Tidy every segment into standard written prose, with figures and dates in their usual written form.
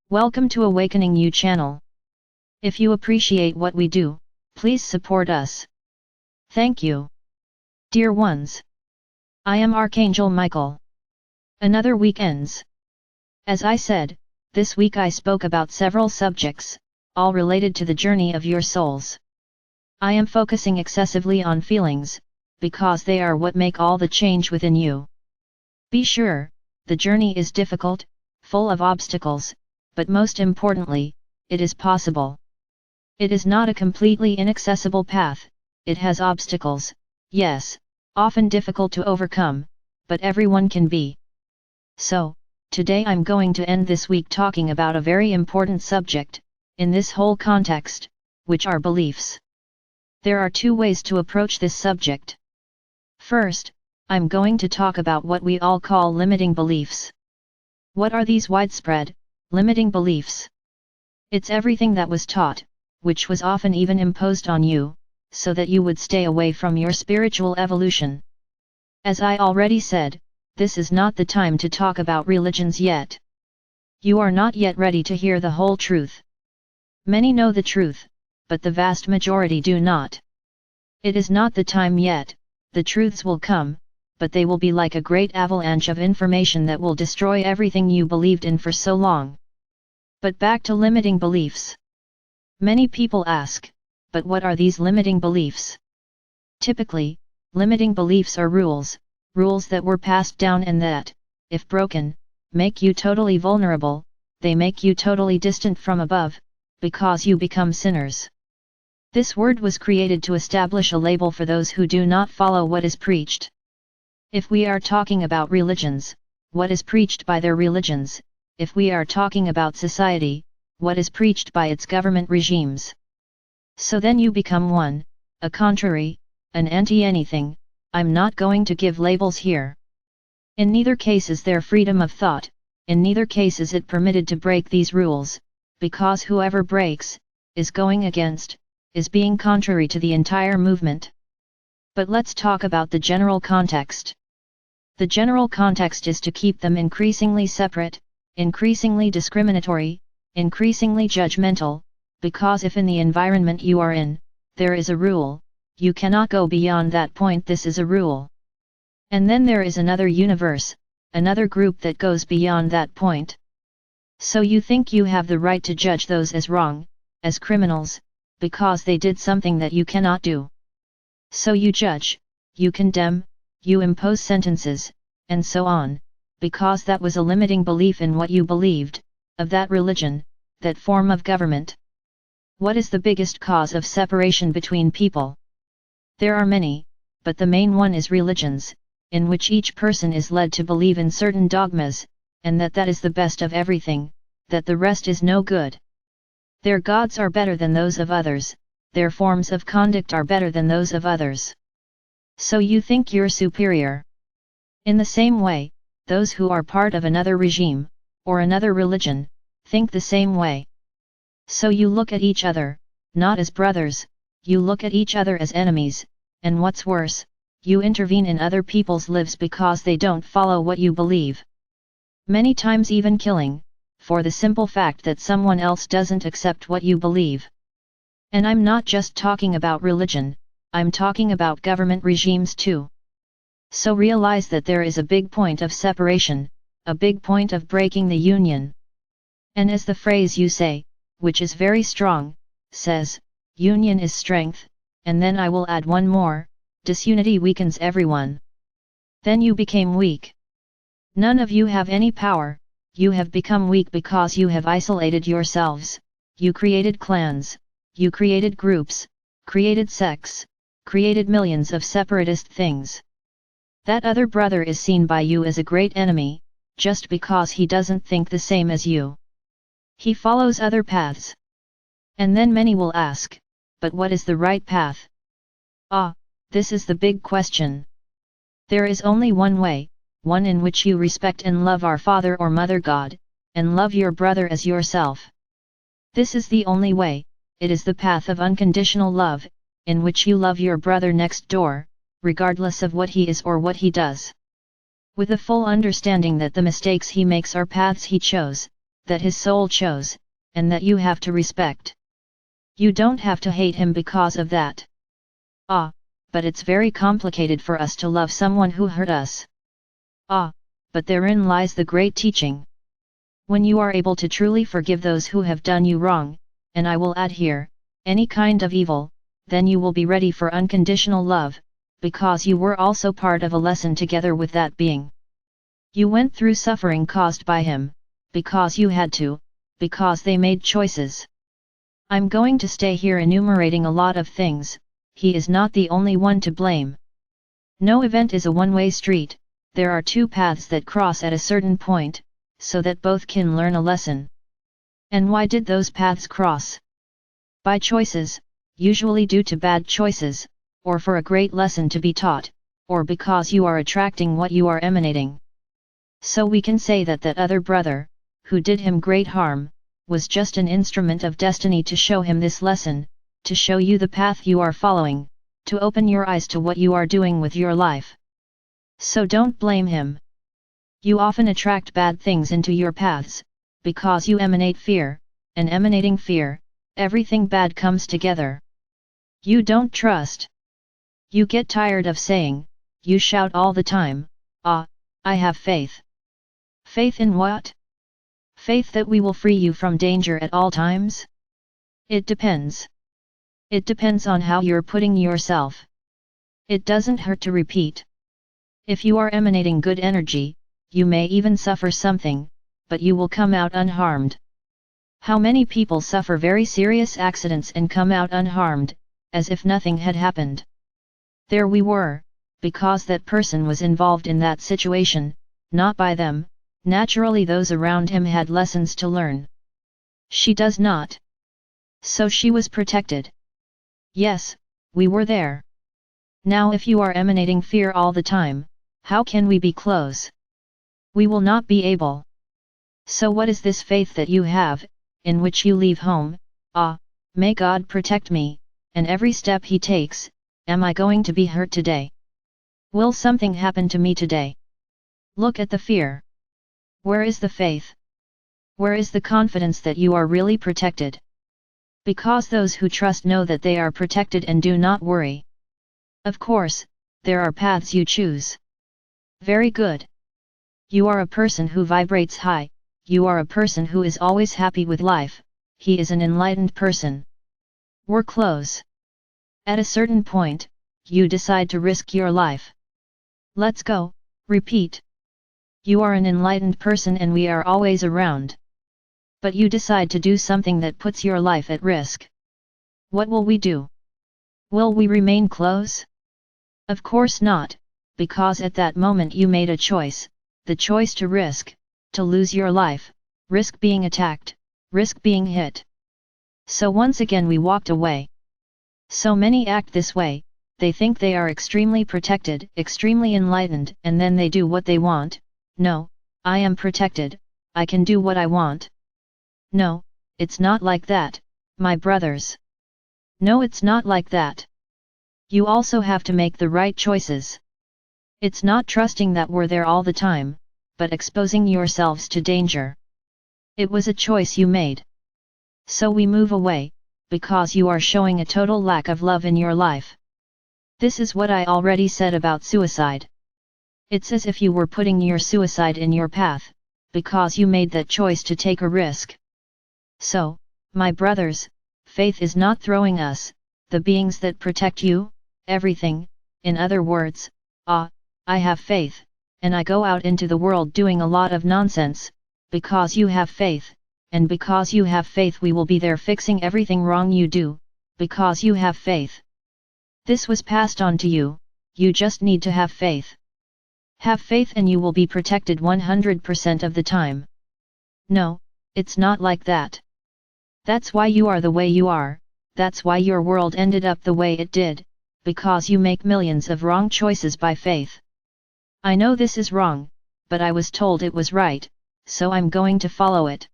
Welcome to Awakening You channel. If you appreciate what we do, please support us. Thank you. Dear ones, I am Archangel Michael. Another week ends. As I said, this week I spoke about several subjects, all related to the journey of your souls. I am focusing excessively on feelings, because they are what make all the change within you. Be sure, the journey is difficult, full of obstacles, but most importantly, it is possible. It is not a completely inaccessible path, it has obstacles, yes, often difficult to overcome, but everyone can be. So, today I'm going to end this week talking about a very important subject, in this whole context, which are beliefs. There are two ways to approach this subject. First, I'm going to talk about what we all call limiting beliefs. What are these widespread, limiting beliefs? It's everything that was taught, which was often even imposed on you, so that you would stay away from your spiritual evolution. As I already said, this is not the time to talk about religions yet. You are not yet ready to hear the whole truth. Many know the truth, but the vast majority do not. It is not the time yet, the truths will come, but they will be like a great avalanche of information that will destroy everything you believed in for so long. But back to limiting beliefs. Many people ask, but what are these limiting beliefs? Typically, limiting beliefs are rules that were passed down and that, if broken, make you totally vulnerable, they make you totally distant from above, because you become sinners. This word was created to establish a label for those who do not follow what is preached. If we are talking about religions, what is preached by their religions? If we are talking about society, what is preached by its government regimes? So then you become one, a contrary, an anti-anything. I'm not going to give labels here. In neither case is there freedom of thought, in neither case is it permitted to break these rules, because whoever breaks, is going against, is being contrary to the entire movement. But let's talk about the general context. The general context is to keep them increasingly separate, increasingly discriminatory, increasingly judgmental, because if in the environment you are in, there is a rule, you cannot go beyond that point. This is a rule. And then there is another universe, another group that goes beyond that point. So you think you have the right to judge those as wrong, as criminals, because they did something that you cannot do. So you judge, you condemn, you impose sentences, and so on, because that was a limiting belief in what you believed, of that religion, that form of government. What is the biggest cause of separation between people? There are many, but the main one is religions, in which each person is led to believe in certain dogmas, and that is the best of everything, that the rest is no good. Their gods are better than those of others, their forms of conduct are better than those of others. So you think you're superior. In the same way, those who are part of another regime, or another religion, think the same way. So you look at each other, not as brothers, you look at each other as enemies, and what's worse, you intervene in other people's lives because they don't follow what you believe. Many times even killing, for the simple fact that someone else doesn't accept what you believe. And I'm not just talking about religion, I'm talking about government regimes too. So realize that there is a big point of separation, a big point of breaking the union. And as the phrase you say, which is very strong, says, union is strength, and then I will add one more, disunity weakens everyone. Then you became weak. None of you have any power, you have become weak because you have isolated yourselves, you created clans, you created groups, created sects, created millions of separatist things. That other brother is seen by you as a great enemy, just because he doesn't think the same as you. He follows other paths. And then many will ask, but what is the right path? Ah, this is the big question. There is only one way, one in which you respect and love our Father or Mother God, and love your brother as yourself. This is the only way, it is the path of unconditional love, in which you love your brother next door, regardless of what he is or what he does. With a full understanding that the mistakes he makes are paths he chose, that his soul chose, and that you have to respect. You don't have to hate him because of that. Ah, but it's very complicated for us to love someone who hurt us. Ah, but therein lies the great teaching. When you are able to truly forgive those who have done you wrong, and I will add here, any kind of evil, then you will be ready for unconditional love, because you were also part of a lesson together with that being. You went through suffering caused by him, because you had to, because they made choices. I'm going to stay here enumerating a lot of things. He is not the only one to blame. No event is a one-way street, there are two paths that cross at a certain point, so that both can learn a lesson. And why did those paths cross? By choices, usually due to bad choices, or for a great lesson to be taught, or because you are attracting what you are emanating. So we can say that that other brother, who did him great harm, was just an instrument of destiny to show him this lesson, to show you the path you are following, to open your eyes to what you are doing with your life. So don't blame him. You often attract bad things into your paths, because you emanate fear, and emanating fear, everything bad comes together. You don't trust. You get tired of saying, you shout all the time, ah, I have faith. Faith in what? Faith that we will free you from danger at all times? It depends. It depends on how you're putting yourself. It doesn't hurt to repeat. If you are emanating good energy, you may even suffer something, but you will come out unharmed. How many people suffer very serious accidents and come out unharmed, as if nothing had happened? There we were, because that person was involved in that situation, not by them. Naturally those around him had lessons to learn. She does not. So she was protected. Yes, we were there. Now if you are emanating fear all the time, how can we be close? We will not be able. So what is this faith that you have, in which you leave home? Ah, may God protect me, and every step he takes, am I going to be hurt today? Will something happen to me today? Look at the fear. Where is the faith? Where is the confidence that you are really protected? Because those who trust know that they are protected and do not worry. Of course, there are paths you choose. Very good. You are a person who vibrates high, you are a person who is always happy with life, he is an enlightened person. We're close. At a certain point, you decide to risk your life. Let's go, repeat. You are an enlightened person and we are always around. But you decide to do something that puts your life at risk. What will we do? Will we remain close? Of course not, because at that moment you made a choice, the choice to risk, to lose your life, risk being attacked, risk being hit. So once again we walked away. So many act this way, they think they are extremely protected, extremely enlightened, and then they do what they want. No, I am protected, I can do what I want. No, it's not like that, my brothers. No, it's not like that. You also have to make the right choices. It's not trusting that we're there all the time, but exposing yourselves to danger. It was a choice you made. So we move away, because you are showing a total lack of love in your life. This is what I already said about suicide. It's as if you were putting your suicide in your path, because you made that choice to take a risk. So, my brothers, faith is not throwing us, the beings that protect you, everything, in other words, ah, I have faith, and I go out into the world doing a lot of nonsense, because you have faith, and because you have faith we will be there fixing everything wrong you do, because you have faith. This was passed on to you, you just need to have faith. Have faith and you will be protected 100% of the time. No, it's not like that. That's why you are the way you are, that's why your world ended up the way it did, because you make millions of wrong choices by faith. I know this is wrong, but I was told it was right, so I'm going to follow it.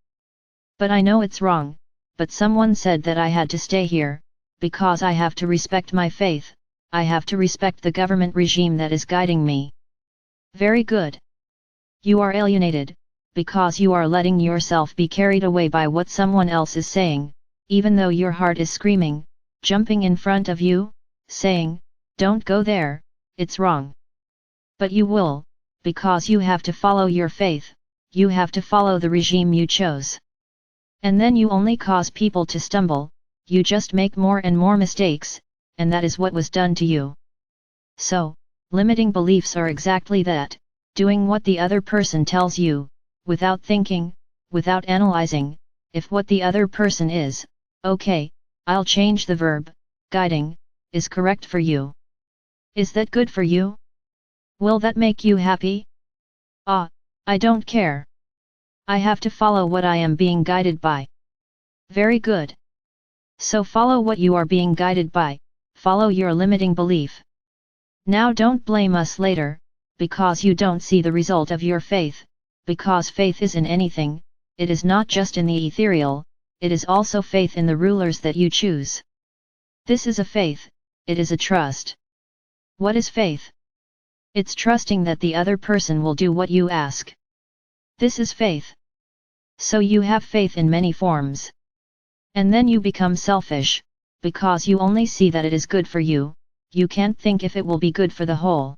But I know it's wrong, but someone said that I had to stay here, because I have to respect my faith, I have to respect the government regime that is guiding me. Very good. You are alienated, because you are letting yourself be carried away by what someone else is saying, even though your heart is screaming, jumping in front of you, saying, "Don't go there, it's wrong." But you will, because you have to follow your faith, you have to follow the regime you chose. And then you only cause people to stumble, you just make more and more mistakes, and that is what was done to you. So, limiting beliefs are exactly that, doing what the other person tells you, without thinking, without analyzing, if what the other person is, "Okay, I'll change the verb, guiding," is correct for you. Is that good for you? Will that make you happy? Ah, I don't care. I have to follow what I am being guided by. Very good. So follow what you are being guided by, follow your limiting belief. Now don't blame us later, because you don't see the result of your faith, because faith is in anything, it is not just in the ethereal, it is also faith in the rulers that you choose. This is a faith, it is a trust. What is faith? It's trusting that the other person will do what you ask. This is faith. So you have faith in many forms. And then you become selfish, because you only see that it is good for you, you can't think if it will be good for the whole.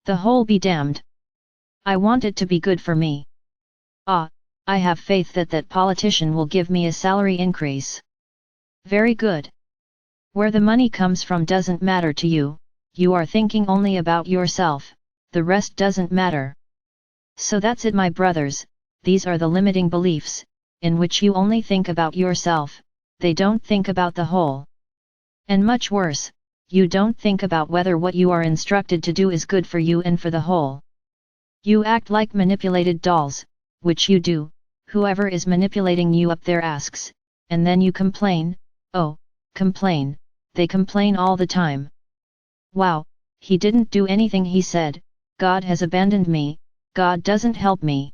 The whole be damned. I want it to be good for me. Ah, I have faith that that politician will give me a salary increase. Very good. Where the money comes from doesn't matter to you, you are thinking only about yourself, the rest doesn't matter. So that's it, my brothers, these are the limiting beliefs, in which you only think about yourself, they don't think about the whole. And much worse, you don't think about whether what you are instructed to do is good for you and for the whole. You act like manipulated dolls, which you do, whoever is manipulating you up there asks, and then you complain, oh, complain, they complain all the time. Wow, he didn't do anything, he said, God has abandoned me, God doesn't help me.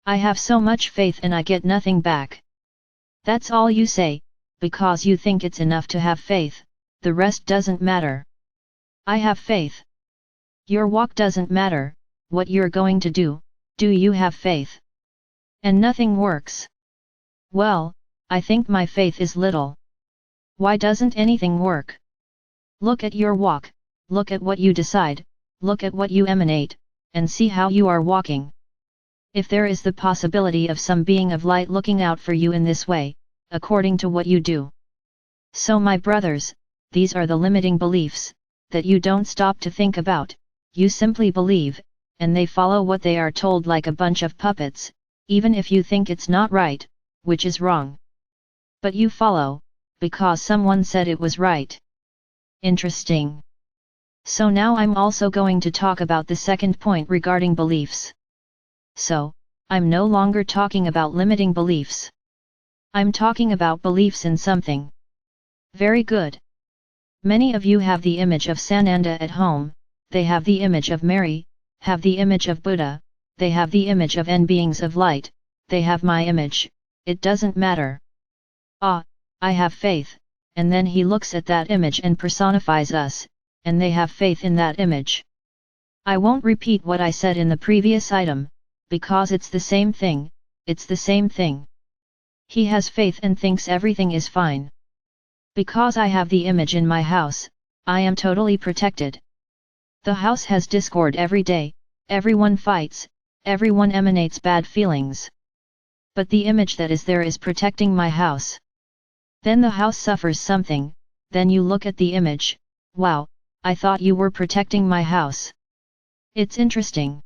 I have so much faith and I get nothing back. That's all you say, because you think it's enough to have faith, the rest doesn't matter. I have faith. Your walk doesn't matter, what you're going to do you have faith? And nothing works. Well, I think my faith is little. Why doesn't anything work? Look at your walk, look at what you decide, look at what you emanate, and see how you are walking. If there is the possibility of some being of light looking out for you in this way, according to what you do. So my brothers, these are the limiting beliefs, that you don't stop to think about, you simply believe, and they follow what they are told like a bunch of puppets, even if you think it's not right, which is wrong. But you follow, because someone said it was right. Interesting. So now I'm also going to talk about the second point regarding beliefs. So, I'm no longer talking about limiting beliefs. I'm talking about beliefs in something. Very good. Many of you have the image of Sananda at home, they have the image of Mary, have the image of Buddha, they have the image of N beings of light, they have my image, it doesn't matter. Ah, I have faith, and then he looks at that image and personifies us, and they have faith in that image. I won't repeat what I said in the previous item, because it's the same thing, it's the same thing. He has faith and thinks everything is fine. Because I have the image in my house, I am totally protected. The house has discord every day, everyone fights, everyone emanates bad feelings. But the image that is there is protecting my house. Then the house suffers something, then you look at the image, wow, I thought you were protecting my house. It's interesting.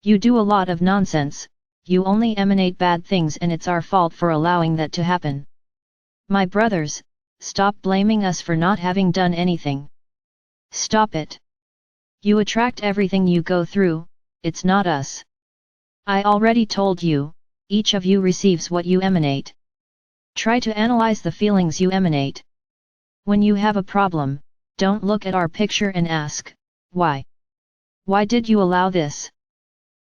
You do a lot of nonsense, you only emanate bad things and it's our fault for allowing that to happen. My brothers, stop blaming us for not having done anything. Stop it. You attract everything you go through, it's not us. I already told you, each of you receives what you emanate. Try to analyze the feelings you emanate. When you have a problem, don't look at our picture and ask, why? Why did you allow this?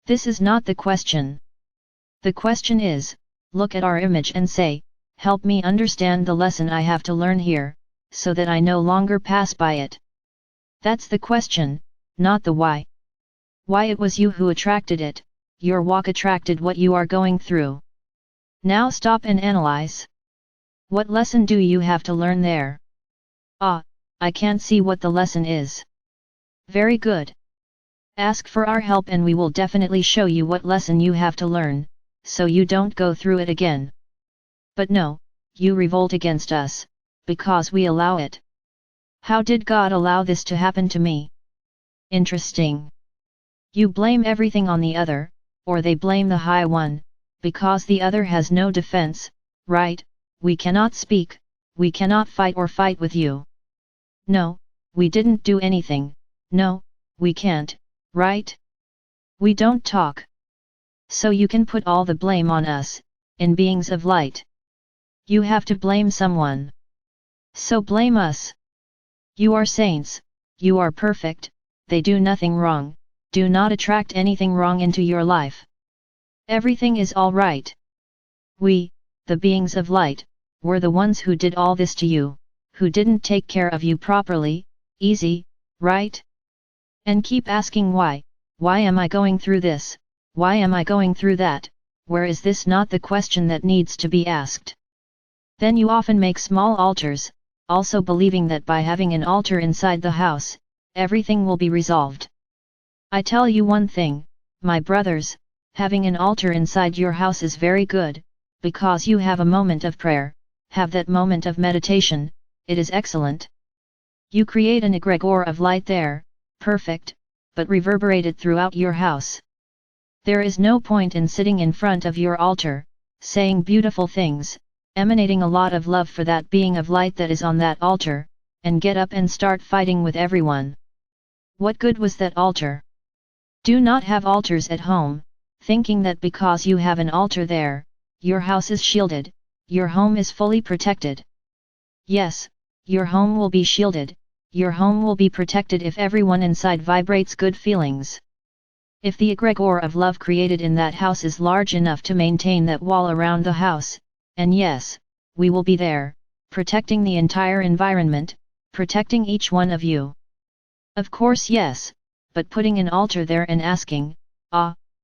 This is not the question. The question is, look at our image and say, help me understand the lesson I have to learn here, so that I no longer pass by it. That's the question, not the why. Why it was you who attracted it, your walk attracted what you are going through. Now stop and analyze. What lesson do you have to learn there? Ah, I can't see what the lesson is. Very good. Ask for our help and we will definitely show you what lesson you have to learn, so you don't go through it again. But no, you revolt against us, because we allow it. How did God allow this to happen to me? Interesting. You blame everything on the other, or they blame the High One, because the other has no defense, right? We cannot speak, we cannot fight or fight with you. No, we didn't do anything, no, we can't, right? We don't talk. So you can put all the blame on us, in beings of light. You have to blame someone. So blame us. You are saints, you are perfect, they do nothing wrong, do not attract anything wrong into your life. Everything is all right. We, the beings of light, were the ones who did all this to you, who didn't take care of you properly, easy, right? And keep asking why am I going through this, why am I going through that, where is this not the question that needs to be asked? Then you often make small altars, also believing that by having an altar inside the house, everything will be resolved. I tell you one thing, my brothers, having an altar inside your house is very good, because you have a moment of prayer, have that moment of meditation, it is excellent. You create an egregore of light there, perfect, but reverberated throughout your house. There is no point in sitting in front of your altar, saying beautiful things, emanating a lot of love for that being of light that is on that altar, and get up and start fighting with everyone. What good was that altar? Do not have altars at home, thinking that because you have an altar there, your house is shielded, your home is fully protected. Yes, your home will be shielded, your home will be protected if everyone inside vibrates good feelings. If the egregore of love created in that house is large enough to maintain that wall around the house, and yes, we will be there, protecting the entire environment, protecting each one of you. Of course yes, but putting an altar there and asking,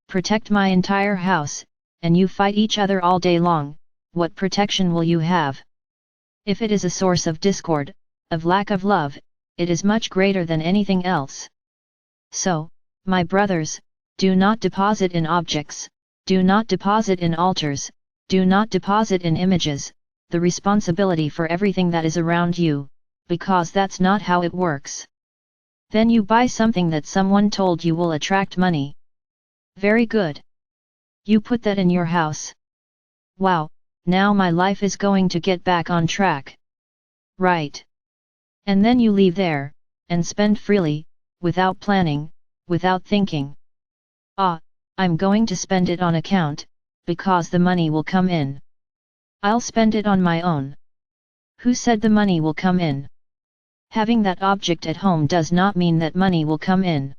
protect my entire house, and you fight each other all day long, what protection will you have? If it is a source of discord, of lack of love, it is much greater than anything else. So, my brothers, do not deposit in objects, do not deposit in altars, do not deposit in images, the responsibility for everything that is around you, because that's not how it works. Then you buy something that someone told you will attract money. Very good. You put that in your house. Wow, now my life is going to get back on track. Right. And then you leave there, and spend freely, without planning, without thinking. I'm going to spend it on account, because the money will come in. I'll spend it on my own. Who said the money will come in? Having that object at home does not mean that money will come in.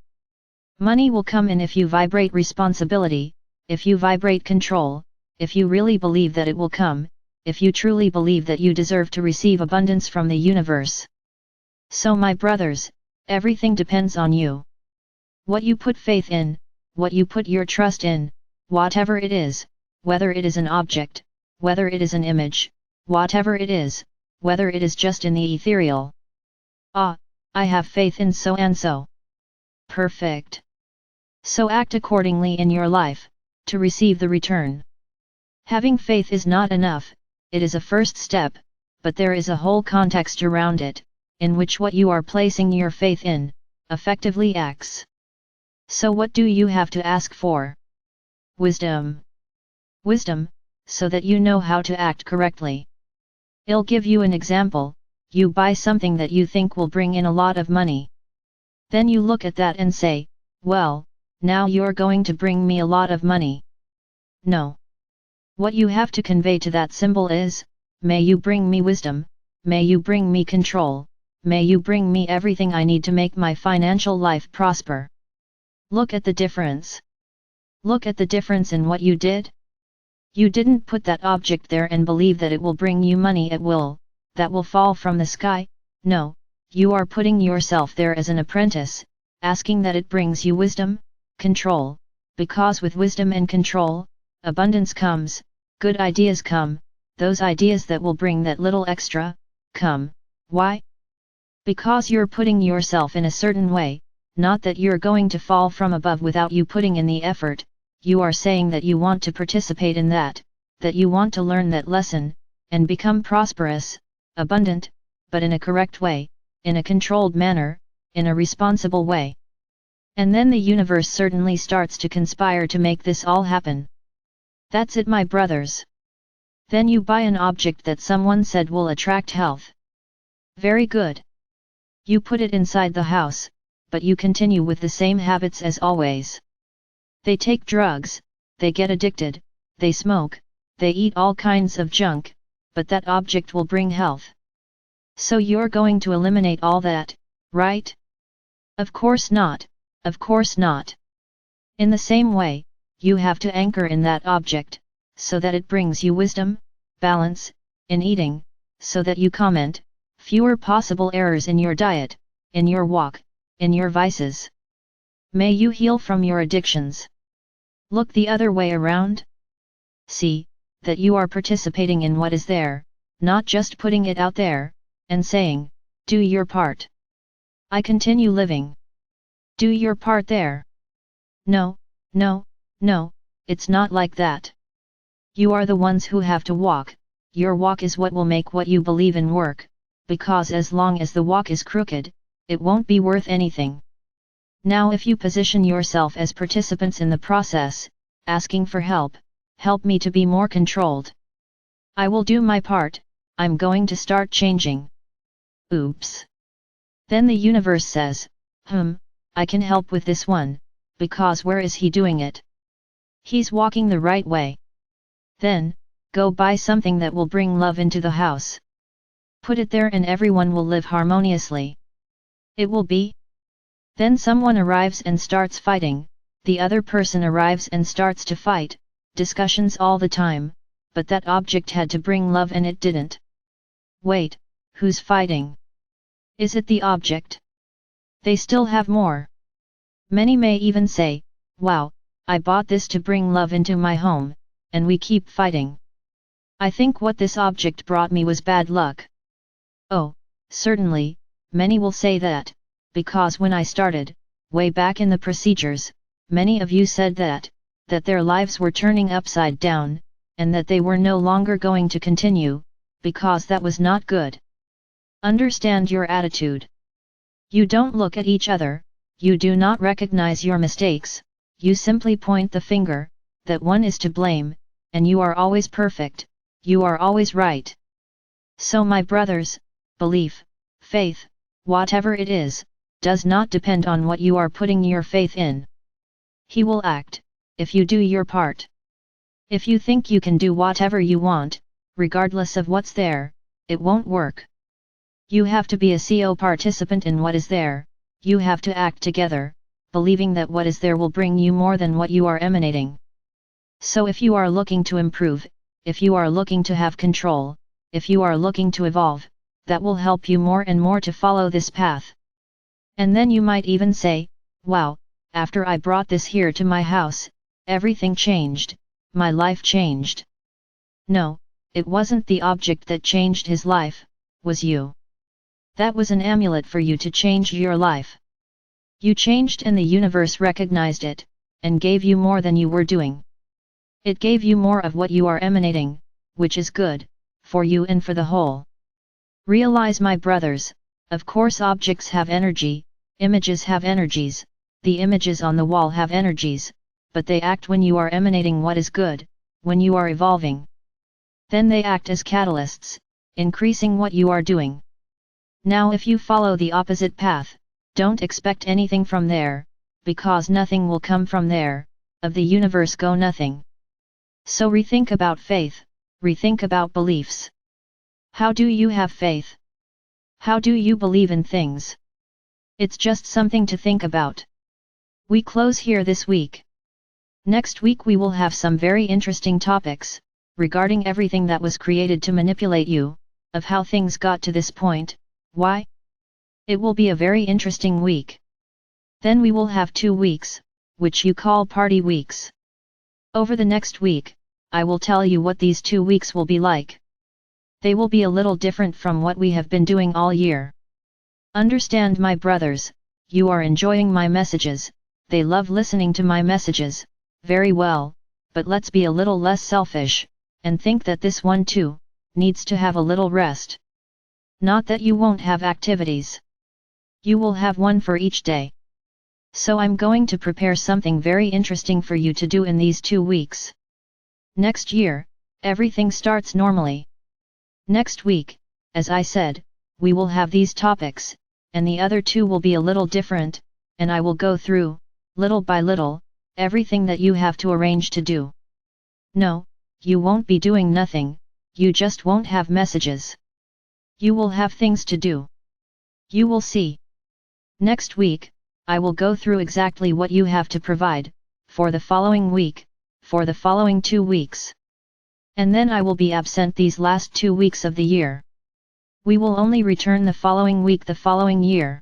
Money will come in if you vibrate responsibility, if you vibrate control, if you really believe that it will come, if you truly believe that you deserve to receive abundance from the universe. So my brothers, everything depends on you. What you put faith in, what you put your trust in, whatever it is, whether it is an object, whether it is an image, whatever it is, whether it is just in the ethereal. I have faith in so and so. Perfect. So act accordingly in your life, to receive the return. Having faith is not enough, it is a first step, but there is a whole context around it, in which what you are placing your faith in, effectively acts. So what do you have to ask for? Wisdom. Wisdom, so that you know how to act correctly. I'll give you an example. You buy something that you think will bring in a lot of money. Then you look at that and say, well, now you're going to bring me a lot of money. No. What you have to convey to that symbol is, may you bring me wisdom, may you bring me control, may you bring me everything I need to make my financial life prosper. Look at the difference. Look at the difference in what you did. You didn't put that object there and believe that it will bring you money at will, that will fall from the sky. No, you are putting yourself there as an apprentice, asking that it brings you wisdom, control, because with wisdom and control, abundance comes, good ideas come, those ideas that will bring that little extra, come. Why? Because you're putting yourself in a certain way, not that you're going to fall from above without you putting in the effort, you are saying that you want to participate in that you want to learn that lesson, and become prosperous, abundant, but in a correct way, in a controlled manner, in a responsible way. And then the universe certainly starts to conspire to make this all happen. That's it, my brothers. Then you buy an object that someone said will attract health. Very good. You put it inside the house, but you continue with the same habits as always. They take drugs, they get addicted, they smoke, they eat all kinds of junk, but that object will bring health. So you're going to eliminate all that, right? Of course not, of course not. In the same way, you have to anchor in that object, so that it brings you wisdom, balance, in eating, so that you comment, fewer possible errors in your diet, in your walk, in your vices. May you heal from your addictions. Look the other way around. See that you are participating in what is there, not just putting it out there, and saying, do your part. I continue living. Do your part there. No, no, no, it's not like that. You are the ones who have to walk, your walk is what will make what you believe in work, because as long as the walk is crooked, it won't be worth anything. Now if you position yourself as participants in the process, asking for help me to be more controlled. I will do my part, I'm going to start changing. Oops. Then the universe says, I can help with this one, because where is he doing it? He's walking the right way. Then, go buy something that will bring love into the house. Put it there and everyone will live harmoniously. It will be. Then someone arrives and starts fighting, the other person arrives and starts to fight, discussions all the time, but that object had to bring love and it didn't. Wait, who's fighting? Is it the object? They still have more. Many may even say, wow, I bought this to bring love into my home, and we keep fighting. I think what this object brought me was bad luck. Oh, certainly, many will say that, because when I started, way back in the procedures, many of you said that their lives were turning upside down, and that they were no longer going to continue, because that was not good. Understand your attitude. You don't look at each other, you do not recognize your mistakes, you simply point the finger, that one is to blame, and you are always perfect, you are always right. So my brothers, belief, faith, whatever it is, does not depend on what you are putting your faith in. He will act, if you do your part. If you think you can do whatever you want, regardless of what's there, it won't work. You have to be a CO participant in what is there, you have to act together, believing that what is there will bring you more than what you are emanating. So if you are looking to improve, if you are looking to have control, if you are looking to evolve, that will help you more and more to follow this path. And then you might even say, wow, after I brought this here to my house, everything changed, my life changed. No, it wasn't the object that changed his life, was you. That was an amulet for you to change your life. You changed and the universe recognized it, and gave you more than you were doing. It gave you more of what you are emanating, which is good, for you and for the whole. Realize, my brothers, of course objects have energy, images have energies, the images on the wall have energies, but they act when you are emanating what is good, when you are evolving. Then they act as catalysts, increasing what you are doing. Now if you follow the opposite path, don't expect anything from there, because nothing will come from there, of the universe go nothing. So rethink about faith, rethink about beliefs. How do you have faith? How do you believe in things? It's just something to think about. We close here this week. Next week we will have some very interesting topics, regarding everything that was created to manipulate you, of how things got to this point, why? It will be a very interesting week. Then we will have 2 weeks, which you call party weeks. Over the next week, I will tell you what these 2 weeks will be like. They will be a little different from what we have been doing all year. Understand, my brothers, you are enjoying my messages, they love listening to my messages, very well, but let's be a little less selfish, and think that this one too, needs to have a little rest. Not that you won't have activities. You will have one for each day. So I'm going to prepare something very interesting for you to do in these 2 weeks. Next year, everything starts normally. Next week, as I said, we will have these topics, and the other 2 will be a little different, and I will go through, little by little, everything that you have to arrange to do. No, you won't be doing nothing, you just won't have messages. You will have things to do. You will see. Next week, I will go through exactly what you have to provide, for the following week, for the following 2 weeks. And then I will be absent these last 2 weeks of the year. We will only return the following week the following year.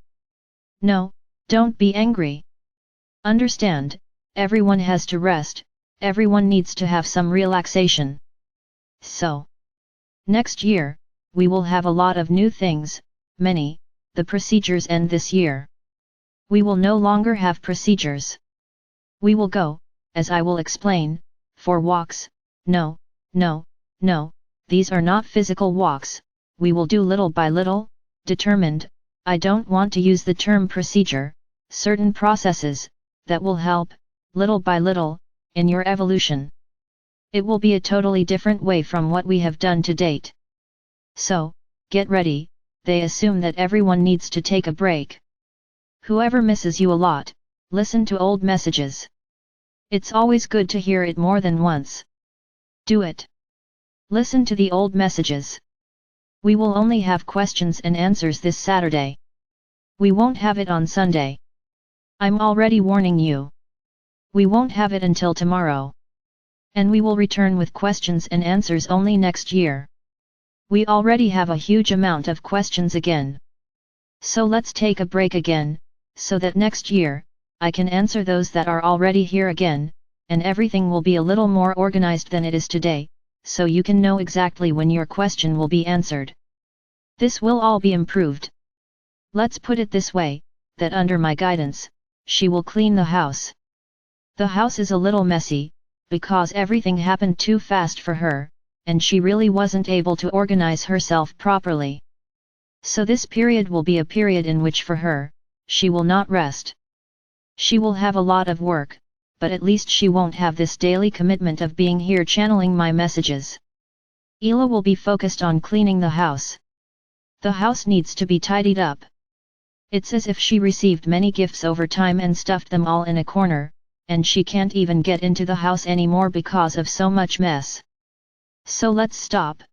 No, don't be angry. Understand, everyone has to rest, everyone needs to have some relaxation. So, next year, we will have a lot of new things, many, the procedures end this year. We will no longer have procedures. We will go, as I will explain, for walks. No, these are not physical walks, we will do little by little, determined, I don't want to use the term procedure, certain processes, that will help, little by little, in your evolution. It will be a totally different way from what we have done to date. So, get ready, they assume that everyone needs to take a break. Whoever misses you a lot, listen to old messages. It's always good to hear it more than once. Do it. Listen to the old messages. We will only have questions and answers this Saturday. We won't have it on Sunday. I'm already warning you. We won't have it until tomorrow. And we will return with questions and answers only next year. We already have a huge amount of questions again. So let's take a break again, so that next year, I can answer those that are already here again, and everything will be a little more organized than it is today, so you can know exactly when your question will be answered. This will all be improved. Let's put it this way, that under my guidance, she will clean the house. The house is a little messy, because everything happened too fast for her, and she really wasn't able to organize herself properly. So this period will be a period in which for her, she will not rest. She will have a lot of work, but at least she won't have this daily commitment of being here channeling my messages. Ela will be focused on cleaning the house. The house needs to be tidied up. It's as if she received many gifts over time and stuffed them all in a corner, and she can't even get into the house anymore because of so much mess. So let's stop.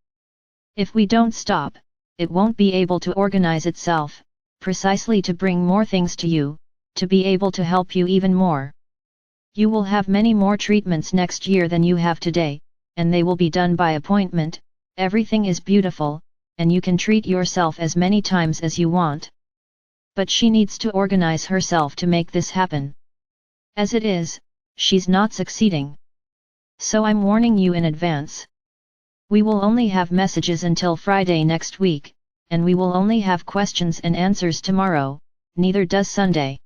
If we don't stop, it won't be able to organize itself, precisely to bring more things to you, to be able to help you even more. You will have many more treatments next year than you have today, and they will be done by appointment. Everything is beautiful, and you can treat yourself as many times as you want. But she needs to organize herself to make this happen. As it is, she's not succeeding. So I'm warning you in advance. We will only have messages until Friday next week, and we will only have questions and answers tomorrow, neither does Sunday.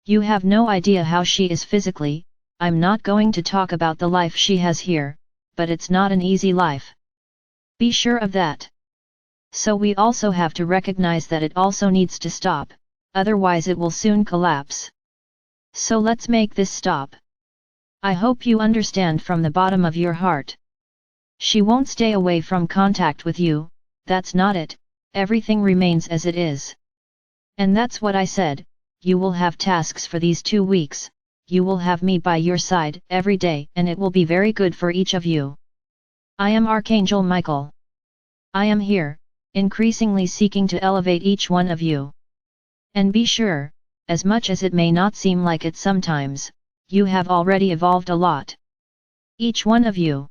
You have no idea how she is physically. I'm not going to talk about the life she has here, but it's not an easy life. Be sure of that. So we also have to recognize that it also needs to stop, otherwise it will soon collapse. So let's make this stop. I hope you understand from the bottom of your heart. She won't stay away from contact with you, that's not it, everything remains as it is. And that's what I said, you will have tasks for these 2 weeks, you will have me by your side every day and it will be very good for each of you. I am Archangel Michael. I am here, increasingly seeking to elevate each one of you. And be sure, as much as it may not seem like it sometimes, you have already evolved a lot. Each one of you.